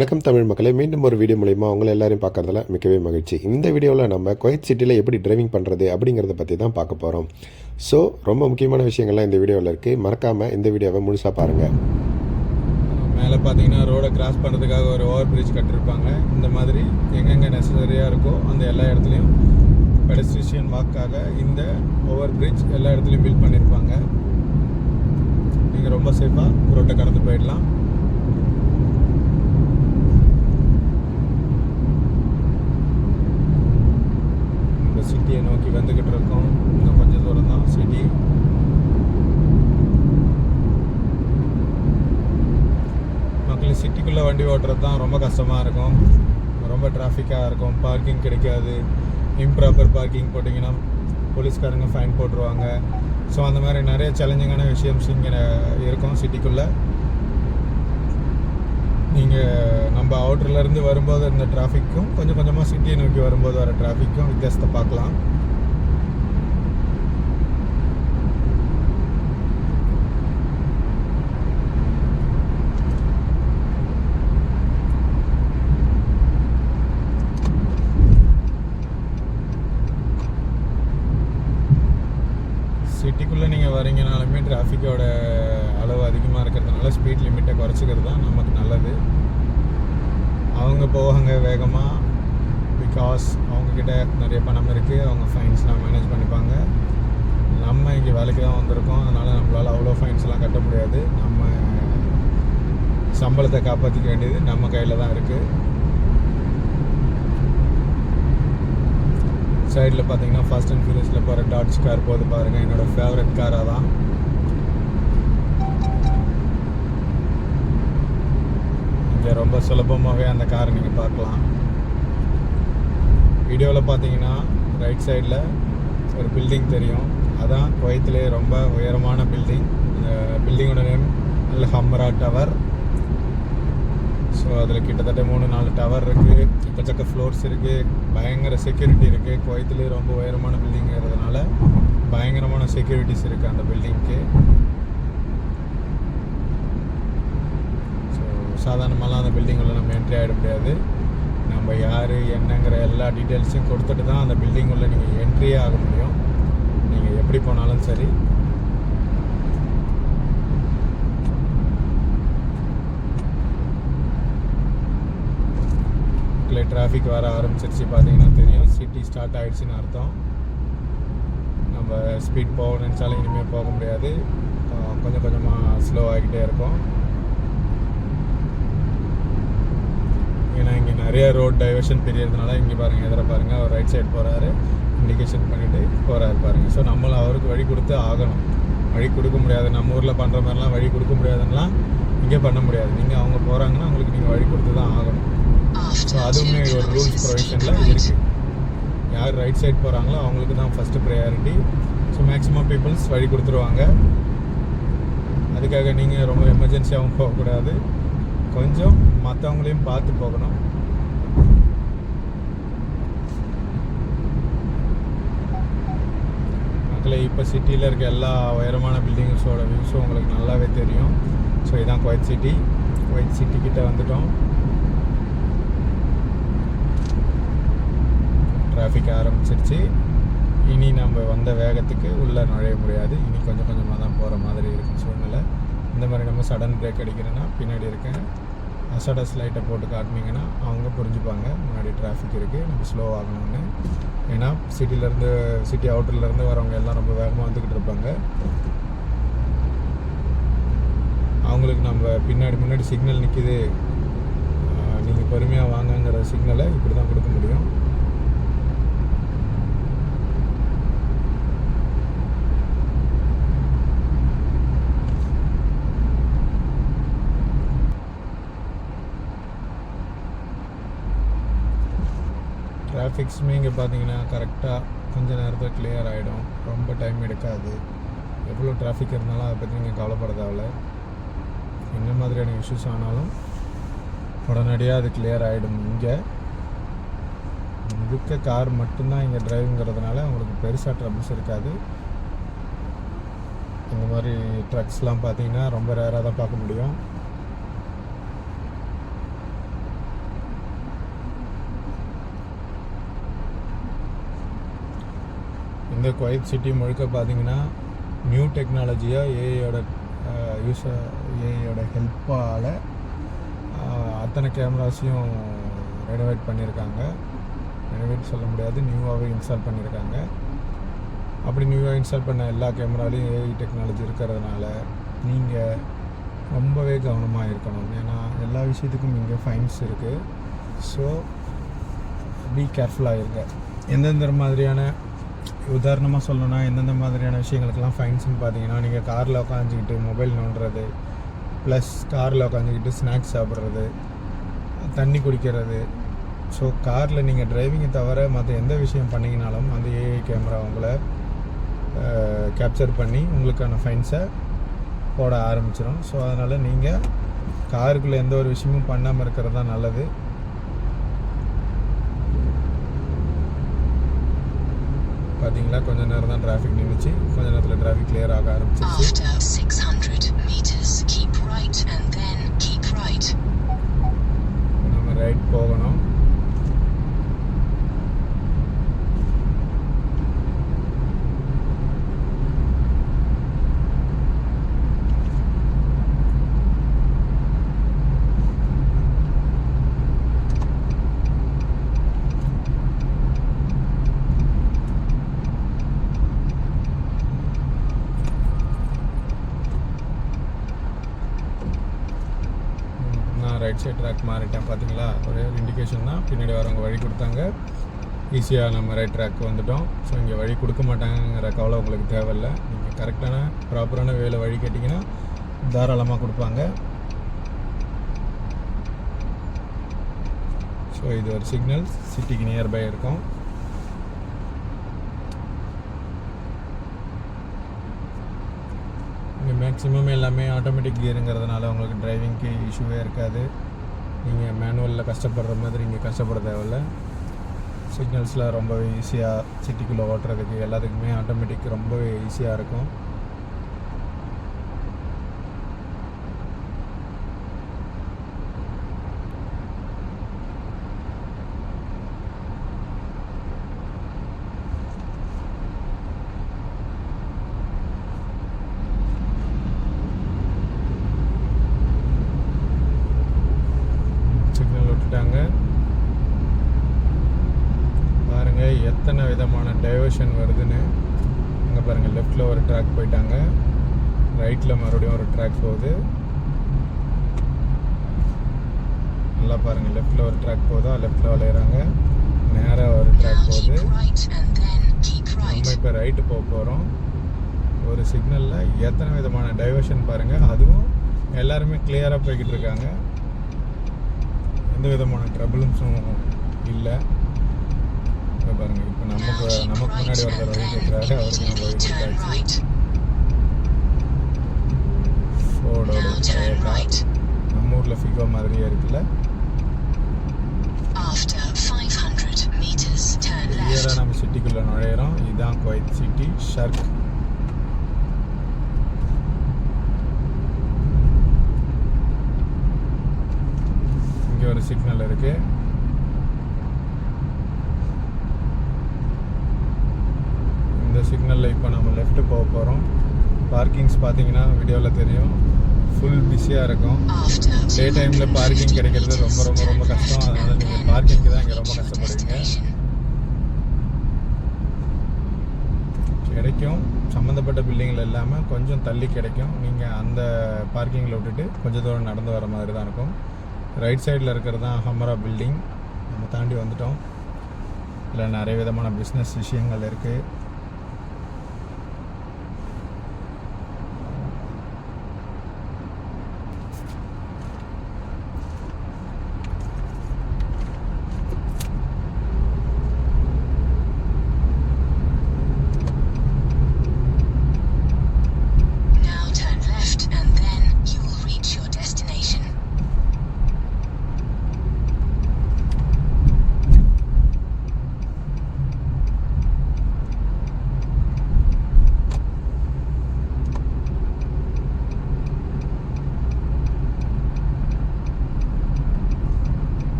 வணக்கம் தமிழ் மக்களே, மீண்டும் ஒரு வீடியோ மூலிமா உங்களை எல்லாரையும் பார்க்குறதுல மிக்கவே மகிழ்ச்சி. இந்த வீடியோவில் நம்ம குவைத் சிட்டியில் எப்படி டிரைவிங் பண்ணுறது அப்படிங்கிறத பற்றி தான் பார்க்க போகிறோம். ஸோ ரொம்ப முக்கியமான விஷயங்கள்லாம் இந்த வீடியோவில் இருக்குது. மறக்காமல் இந்த வீடியோவை முழுசாக பாருங்கள். மேலே பார்த்தீங்கன்னா ரோடை கிராஸ் பண்ணுறதுக்காக ஒரு ஓவர் பிரிட்ஜ் கட்டிருப்பாங்க. இந்த மாதிரி எங்கெங்கே நெசசரியாக இருக்கோ அந்த எல்லா இடத்துலையும் பெடஸ்ட்ரியன் வாக்காக இந்த ஓவர் பிரிட்ஜ் எல்லா இடத்துலையும் பில்ட் பண்ணியிருப்பாங்க. நீங்கள் ரொம்ப சேஃபாக ரோட்டை கடந்து போயிடலாம். சிட்டியை நோக்கி வந்துக்கிட்டு இருக்கோம். இன்னும் கொஞ்சம் தூரம் தான் சிட்டி. மக்கள் சிட்டிக்குள்ளே வண்டி ஓட்டுறது தான் ரொம்ப கஷ்டமாக இருக்கும். ரொம்ப டிராஃபிக்காக இருக்கும். பார்க்கிங் கிடைக்காது. இம்ப்ராப்பர் பார்க்கிங் போட்டிங்கன்னா போலீஸ்காரங்க ஃபைன் போட்டுருவாங்க. ஸோ அந்த மாதிரி நிறைய சேலஞ்சிங்கான விஷயம் இங்கே இருக்கும் சிட்டிக்குள்ளே. நீங்கள் நம்ம அவுட்டர்லேருந்து வரும்போது இந்த டிராஃபிக்கும் கொஞ்சம் கொஞ்சமாக சிட்டியை நோக்கி வரும்போது வர டிராஃபிக்கும் வித்தியாசத்தை பார்க்கலாம். சிட்டிக்குள்ளே நீங்கள் வரீங்கனாலுமே டிராஃபிக்கோட அளவு அதிகமாக இருக்கிறதுனால ஸ்பீட் லிமிட்டை குறைச்சிக்கிறது தான் நமக்கு நல்லது. அவங்க போவாங்க வேகமாக, பிகாஸ் அவங்கக்கிட்ட நிறைய பணம் இருக்குது. அவங்க ஃபைன்ஸ்லாம் மேனேஜ் பண்ணிப்பாங்க. நம்ம இங்கே வேலைக்கு தான் வந்திருக்கோம். அதனால் நம்மளால் அவ்வளோ ஃபைன்ஸ்லாம் கட்ட முடியாது. நம்ம சம்பளத்தை காப்பாற்றிக்க வேண்டியது நம்ம கையில் தான் இருக்குது. சைடில் பார்த்தீங்கன்னா ஃபாஸ்ட் அண்ட் ஃபியூரியஸில் போகிற டாட்ஜ் கார் போது பாருங்கள். என்னோடய ஃபேவரட் காராக தான். இங்கே ரொம்ப சுலபமாகவே அந்த காரை நீங்கள் பார்க்கலாம். வீடியோவில் பார்த்தீங்கன்னா ரைட் சைடில் ஒரு பில்டிங் தெரியும். அதான் குவைத்திலே ரொம்ப உயரமான பில்டிங். அந்த பில்டிங்கோட நேம் அல் ஹம்ரா டவர். ஸோ அதில் கிட்டத்தட்ட 3-4 டவர் இருக்குது. எக்கச்சக்க ஃப்ளோர்ஸ் இருக்குது. பயங்கர செக்யூரிட்டி இருக்குது. குவைத்திலே ரொம்ப உயரமான பில்டிங்கிறதுனால பயங்கரமான செக்யூரிட்டிஸ் இருக்குது அந்த பில்டிங்க்கு. ஸோ சாதாரணமாலாம் அந்த பில்டிங்குள்ளே நம்ம என்ட்ரி ஆகிட முடியாது. நம்ம யார் என்னங்கிற எல்லா டீட்டெயில்ஸையும் கொடுத்துட்டு தான் அந்த பில்டிங்குள்ளே நீங்கள் என்ட்ரியே ஆக முடியும். நீங்கள் எப்படி போனாலும் சரி. டிராஃபிக் வர ஆரம்பிச்சிருச்சு. பார்த்தீங்கன்னா தெரியும், சிட்டி ஸ்டார்ட் ஆகிடுச்சின்னு அர்த்தம். நம்ம ஸ்பீட் போக நினச்சாலும் இனிமேல் போக முடியாது. கொஞ்சம் கொஞ்சமாக ஸ்லோ ஆகிக்கிட்டே இருக்கும். ஏன்னா இங்கே நிறைய ரோட் டைவர்ஷன் தெரியறதுனால இங்கே பாருங்கள், எதிர பாருங்கள், அவர் ரைட் சைடு போகிறாரு, இண்டிகேஷன் பண்ணிவிட்டு போகிறாரு பாருங்கள். ஸோ நம்மளும் அவருக்கு வழி கொடுத்து ஆகணும். வழி கொடுக்க முடியாது. நம்ம ஊரில் பண்ணுற மாதிரிலாம் வழி கொடுக்க முடியாதுன்னெலாம் இங்கே பண்ண முடியாது. நீங்கள் அவங்க போகிறாங்கன்னா அவங்களுக்கு நீங்கள் வழி கொடுத்து தான் ஆகணும். ஸோ அதுவுமே ஒரு ரூல்ஸ் ப்ரொவிஷனில் இருக்குது. யார் ரைட் சைட் போகிறாங்களோ அவங்களுக்கு தான் first priority. So maximum peoples வழி கொடுத்துருவாங்க. அதுக்காக நீங்கள் ரொம்ப எமர்ஜென்சியாகவும் போகக்கூடாது. கொஞ்சம் மற்றவங்களையும் பார்த்து போகணும். மக்களை இப்போ சிட்டியில் இருக்க எல்லா உயரமான பில்டிங்ஸோட வியூஸும் உங்களுக்கு நல்லாவே தெரியும். ஸோ இதுதான் குவைத் சிட்டி. குவைத் சிட்டிக்கிட்ட வந்துட்டோம். டிராஃபிக் ஆரம்பிச்சிருச்சு. இனி நம்ம வந்த வேகத்துக்கு உள்ளே நுழைய முடியாது. இனி கொஞ்சம் கொஞ்சமாக தான் போகிற மாதிரி இருக்கும் சூழ்நிலை. இந்த மாதிரி நம்ம சடன் பிரேக் அடிக்கிறேன்னா பின்னாடி இருக்கேன் அசடஸ் லைட்டை போட்டு காட்டினீங்கன்னா அவங்க புரிஞ்சுப்பாங்க முன்னாடி டிராஃபிக் இருக்குது, நம்ம ஸ்லோ ஆகணும்னு. ஏன்னா சிட்டி அவுட்டர்லேருந்து வரவங்க எல்லாம் ரொம்ப வேகமாக வந்துக்கிட்டு இருப்பாங்க. அவங்களுக்கு நம்ம முன்னாடி சிக்னல் நிற்கிது, நீங்கள் பொறுமையாக வாங்கங்கிற சிக்னலை இப்படி தான் கொடுக்க முடியும். டிராஃபிக்ஸுமே இங்கே பார்த்தீங்கன்னா கரெக்டாக கொஞ்சம் நேரத்தில் கிளியர் ஆகிடும். ரொம்ப டைம் எடுக்காது. எவ்வளோ டிராஃபிக் இருந்தாலும் அதை பற்றி நீங்கள் கவலைப்பட தேவையில்ல. என்ன மாதிரியான இஷ்யூஸ் ஆனாலும் உடனடியாக அது கிளியர் ஆகிடும். இங்கே இருக்க கார் மட்டும்தான் இங்கே டிரைவுங்கிறதுனால உங்களுக்கு பெருசாக ட்ரபிள்ஸ் இருக்காது. இந்த மாதிரி ட்ரக்ஸ்லாம் பார்த்தீங்கன்னா ரொம்ப ரேராக தான் பார்க்க முடியும். இந்த குவைத் சிட்டி முழுக்க பார்த்தீங்கன்னா நியூ டெக்னாலஜியாக ஏஐயோட ஏஐயோட ஹெல்ப்பால் அத்தனை கேமராஸையும் ரெனோவேட் பண்ணியிருக்காங்க. ரெனோவேட் சொல்ல முடியாது, நியூவாகவே இன்ஸ்டால் பண்ணியிருக்காங்க. அப்படி நியூவாக இன்ஸ்டால் பண்ண எல்லா கேமராலையும் ஏஐ டெக்னாலஜி இருக்கிறதுனால நீங்கள் ரொம்பவே கவனமாக இருக்கணும். ஏன்னா எல்லா விஷயத்துக்கும் இங்கே ஃபைன்ஸ் இருக்குது. ஸோ பி கேர்ஃபுல்லாக இருங்க. எந்தெந்த மாதிரியான, உதாரணமாக சொல்லணும்னா எந்தெந்த மாதிரியான விஷயங்களுக்கெல்லாம் ஃபைன்ஸ்னு பார்த்தீங்கன்னா, நீங்கள் காரில் உட்காந்துக்கிட்டு மொபைல் நோண்டுறது, ப்ளஸ் காரில் உட்காந்துக்கிட்டு ஸ்நாக்ஸ் சாப்பிட்றது, தண்ணி குடிக்கிறது. ஸோ காரில் நீங்கள் டிரைவிங்கை தவிர மற்ற எந்த விஷயம் பண்ணிங்கனாலும் அந்த ஏஐ கேமரா உங்களை கேப்சர் பண்ணி உங்களுக்கான ஃபைன்ஸை போட ஆரம்பிச்சிடும். ஸோ அதனால் நீங்கள் காருக்குள்ளே எந்த ஒரு விஷயமும் பண்ணாமல் இருக்கிறது தான் நல்லது. பார்த்தீங்களா, கொஞ்ச நேரம் தான் டிராஃபிக் நின்றுச்சு, கொஞ்ச நேரத்தில் டிராஃபிக் கிளியர் ஆக ஆரம்பிச்சிருச்சு. நம்ம ரைட் போகணும். ரைட் சைட் ட்ராக் மாறிட்டேன். பார்த்தீங்களா, ஒரே ஒரு இண்டிகேஷன் தான், பின்னாடி வரவங்க வழி கொடுத்தாங்க. ஈஸியாக நம்ம ரைட் ட்ராக் வந்துட்டோம். ஸோ இங்கே வழி கொடுக்க மாட்டாங்கிற கவலை உங்களுக்கு தேவையில்லை. நீங்கள் கரெக்டான ப்ராப்பரான வேலை வழி கேட்டிங்கன்னா தாராளமாக கொடுப்பாங்க. ஸோ இது ஒரு சிக்னல், சிட்டிக்கு நியர்பை இருக்கும். இங்கே மேக்ஸிமம் எல்லாமே ஆட்டோமேட்டிக் கியருங்கிறதுனால உங்களுக்கு டிரைவிங்க்கு இஷ்யூவே இருக்காது. நீங்கள் மேனுவலில் கஷ்டப்படுற மாதிரி இங்கே கஷ்டப்பட தேவையில்ல. சிக்னல்ஸில் ரொம்பவே ஈஸியாக சிட்டிக்குள்ளே ஓட்டுறதுக்கு எல்லாத்துக்குமே ஆட்டோமேட்டிக் ரொம்பவே ஈஸியாக இருக்கும். பாருங்கள் எத்தனை விதமான டைவர்ஷன் வருதுன்னு. அங்கே பாருங்கள், லெஃப்டில் ஒரு ட்ராக் போயிட்டாங்க, ரைட்டில் மறுபடியும் ஒரு ட்ராக் போகுது. நல்லா பாருங்கள், லெஃப்டில் ஒரு ட்ராக் போகுதா, லெஃப்டில் விளையிறாங்க, நேராக ஒரு ட்ராக் போகுது. நம்ம இப்போ ரைட்டு போக போகிறோம். ஒரு சிக்னலில் எத்தனை விதமான டைவர்ஷன் பாருங்கள். அதுவும் எல்லாருமே கிளியராக போய்கிட்டு இருக்காங்க, எந்த விதமான ட்ரபிள்ஸும் இல்லை. இப்போ பாருங்கள், இப்போ நமக்கு முன்னாடி ஒருத்தர் வழி கேட்குறாரு, அவருக்கு நம்ம வழி கொடுத்தாச்சு. ஃபோர்டோட நம்ம ஊரில் ஃபிகோ மாதிரியே இருக்குல்ல. கிளியராக நம்ம சிட்டிக்குள்ளே நுழையிறோம். இதுதான் குவைத் சிட்டி, ஷர்க். இங்கே ஒரு சிக்னல் இருக்குது. இந்த சிக்னலில் இப்போ நம்ம லெஃப்ட்டு போக போகிறோம். பார்க்கிங்ஸ் பார்த்தீங்கன்னா வீடியோவில் தெரியும், ஃபுல் பிஸியாக இருக்கும். டே டைமில் பார்க்கிங் கிடைக்கிறது ரொம்ப ரொம்ப ரொம்ப கஷ்டம். அதனால் நீங்கள் பார்க்கிங்க்கு தான் இங்கே ரொம்ப கஷ்டப்படுவீங்க. கிடைக்கும், சம்மந்தப்பட்ட பில்டிங்கில் இல்லாமல் கொஞ்சம் தள்ளி கிடைக்கும். நீங்கள் அந்த பார்க்கிங்கில் விட்டுட்டு கொஞ்சம் தூரம் நடந்து வர மாதிரி தான் இருக்கும். ரைட் சைடில் இருக்கிறது தான் ஹமரா பில்டிங். நம்ம தாண்டி வந்துட்டோம். இதில் நிறைய விதமான பிஸ்னஸ் விஷயங்கள் இருக்குது.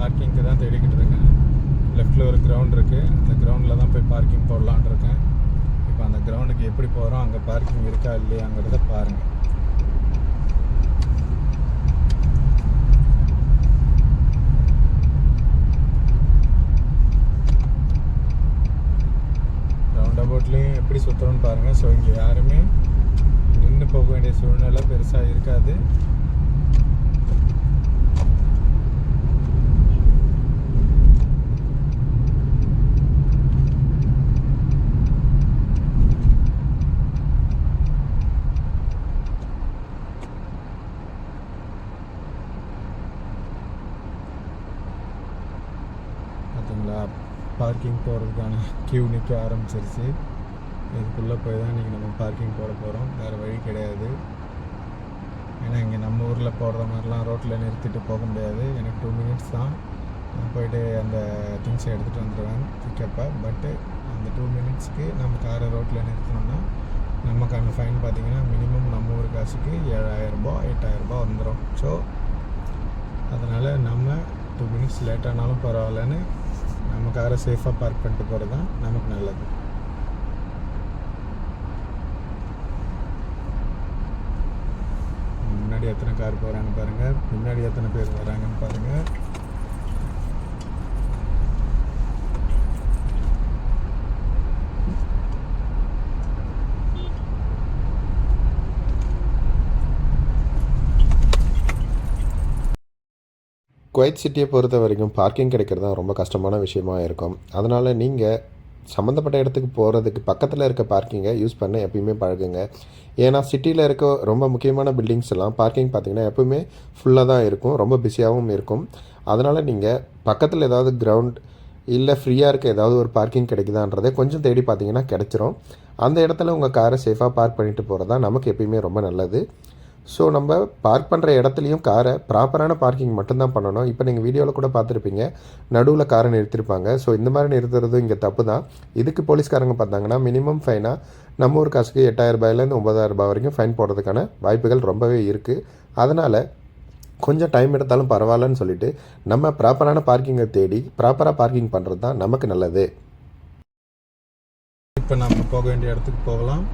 பார்க்கிங்க்கு தான் தேடிக்கிட்டு இருக்கேன். லெஃப்ட்டில் ஒரு கிரவுண்ட் இருக்குது, அந்த கிரவுண்டில் தான் போய் பார்க்கிங் போடலான்னு இருக்கேன். இப்போ அந்த கிரவுண்டுக்கு எப்படி போகிறோம், அங்கே பார்க்கிங் இருக்கா இல்லையாங்கிறத பாருங்கள். ரவுண்ட் அபவுட்லேயும் எப்படி சுற்றுறோன்னு பாருங்கள். ஸோ இங்கே யாருமே நின்று போக வேண்டிய சூழ்நிலை பெருசாக இருக்காது. பார்த்தீங்களா, பார்க்கிங் போகிறதுக்கான கியூ நிற்க ஆரம்பிச்சிருச்சு. இதுக்குள்ளே போய் தான் இன்றைக்கி நம்ம பார்க்கிங் போட போகிறோம். வேறு வழி கிடையாது. ஏன்னா இங்கே நம்ம ஊரில் போடுற மாதிரிலாம் ரோட்டில் நிறுத்திட்டு போக முடியாது. எனக்கு 2 மினிட்ஸ் தான், நான் போய்ட்டு அந்த திங்ஸை எடுத்துகிட்டு வந்துடுவேன் பிக்கப்பை. பட்டு அந்த 2 மினிட்ஸ்க்கு நம்ம காரை ரோட்டில் நிறுத்தினோம்னா நமக்கான ஃபைன் பார்த்திங்கன்னா மினிமம் நம்ம ஊர் காசுக்கு 7,000 ரூபா 8,000 ரூபா வந்துடும். ஸோ அதனால் நம்ம 2 மினிட்ஸ் லேட் ஆனாலும் பரவாயில்லன்னு நம்ம காரை சேஃபாக பார்க் பண்ணிட்டு போகிறது தான் நமக்கு நல்லது. முன்னாடி எத்தனை கார் போகிறாங்க பாருங்கள், பின்னாடி எத்தனை பேர் வராங்கன்னு பாருங்கள். குவைத் சிட்டியை பொறுத்த வரைக்கும் பார்க்கிங் கிடைக்கிறது தான் ரொம்ப கஷ்டமான விஷயமா இருக்கும். அதனால் நீங்கள் சம்மந்தப்பட்ட இடத்துக்கு போகிறதுக்கு பக்கத்தில் இருக்க பார்க்கிங்கை யூஸ் பண்ண எப்பயுமே பழகுங்க. ஏன்னா சிட்டியில் இருக்க ரொம்ப முக்கியமான பில்டிங்ஸ் எல்லாம் பார்க்கிங் பார்த்திங்கன்னா எப்பவுமே ஃபுல்லாக தான் இருக்கும், ரொம்ப பிஸியாகவும் இருக்கும். அதனால் நீங்கள் பக்கத்தில் ஏதாவது கிரவுண்ட் இல்லை ஃப்ரீயாக இருக்க ஏதாவது ஒரு பார்க்கிங் கிடைக்குதான்றதை கொஞ்சம் தேடி பார்த்தீங்கன்னா கிடச்சிரும். அந்த இடத்துல உங்கள் காரை சேஃபாக பார்க் பண்ணிட்டு போகிறது தான் நமக்கு எப்பயுமே ரொம்ப நல்லது. ஸோ நம்ம பார்க் பண்ணுற இடத்துலையும் காரை ப்ராப்பரான பார்க்கிங் மட்டும்தான் பண்ணணும். இப்போ நீங்கள் வீடியோவில் கூட பார்த்துருப்பீங்க, நடுவில் காரை நிறுத்திருப்பாங்க. ஸோ இந்த மாதிரி நிறுத்துறதும் இங்கே தப்பு தான். இதுக்கு போலீஸ்காரங்க பார்த்தாங்கன்னா மினிமம் ஃபைனாக நம்ம ஊர் காசுக்கு 8,000 ரூபாயிலேருந்து 9,000 ரூபாய் வரைக்கும் ஃபைன் போடுறதுக்கான வாய்ப்புகள் ரொம்பவே இருக்குது. அதனால் கொஞ்சம் டைம் எடுத்தாலும் பரவாயில்லன்னு சொல்லிட்டு நம்ம ப்ராப்பரான பார்க்கிங்கை தேடி ப்ராப்பராக பார்க்கிங் பண்ணுறது தான் நமக்கு நல்லது. இப்போ நம்ம போக வேண்டிய இடத்துக்கு போகலாம்.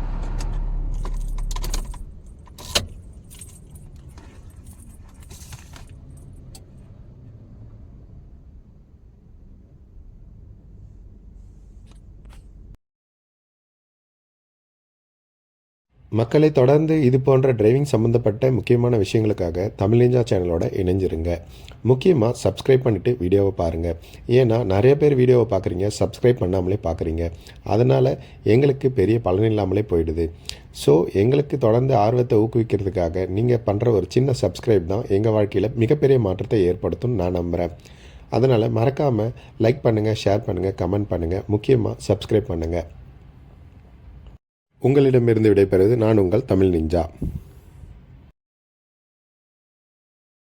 மக்களை தொடர்ந்து இது போன்ற டிரைவிங் சம்மந்தப்பட்ட முக்கியமான விஷயங்களுக்காக தமிழ் நிஞ்சா சேனலோட இணைஞ்சிருங்க. முக்கியமாக சப்ஸ்கிரைப் பண்ணிவிட்டு வீடியோவை பாருங்கள். ஏன்னா நிறைய பேர் வீடியோவை பார்க்குறீங்க, சப்ஸ்கிரைப் பண்ணாமலே பார்க்குறீங்க. அதனால் எங்களுக்கு பெரிய பலன் இல்லாமலே போயிடுது. ஸோ எங்களுக்கு தொடர்ந்து ஆர்வத்தை ஊக்குவிக்கிறதுக்காக நீங்கள் பண்ணுற ஒரு சின்ன சப்ஸ்கிரைப் தான் எங்கள் வாழ்க்கையில் மிகப்பெரிய மாற்றத்தை ஏற்படுத்தும் நான் நம்புகிறேன். அதனால் மறக்காமல் லைக் பண்ணுங்கள், ஷேர் பண்ணுங்கள், கமெண்ட் பண்ணுங்கள், முக்கியமாக சப்ஸ்கிரைப் பண்ணுங்கள். உங்களிடமிருந்து விடைபெறுவது நான் உங்கள் தமிழ் நிஞ்சா.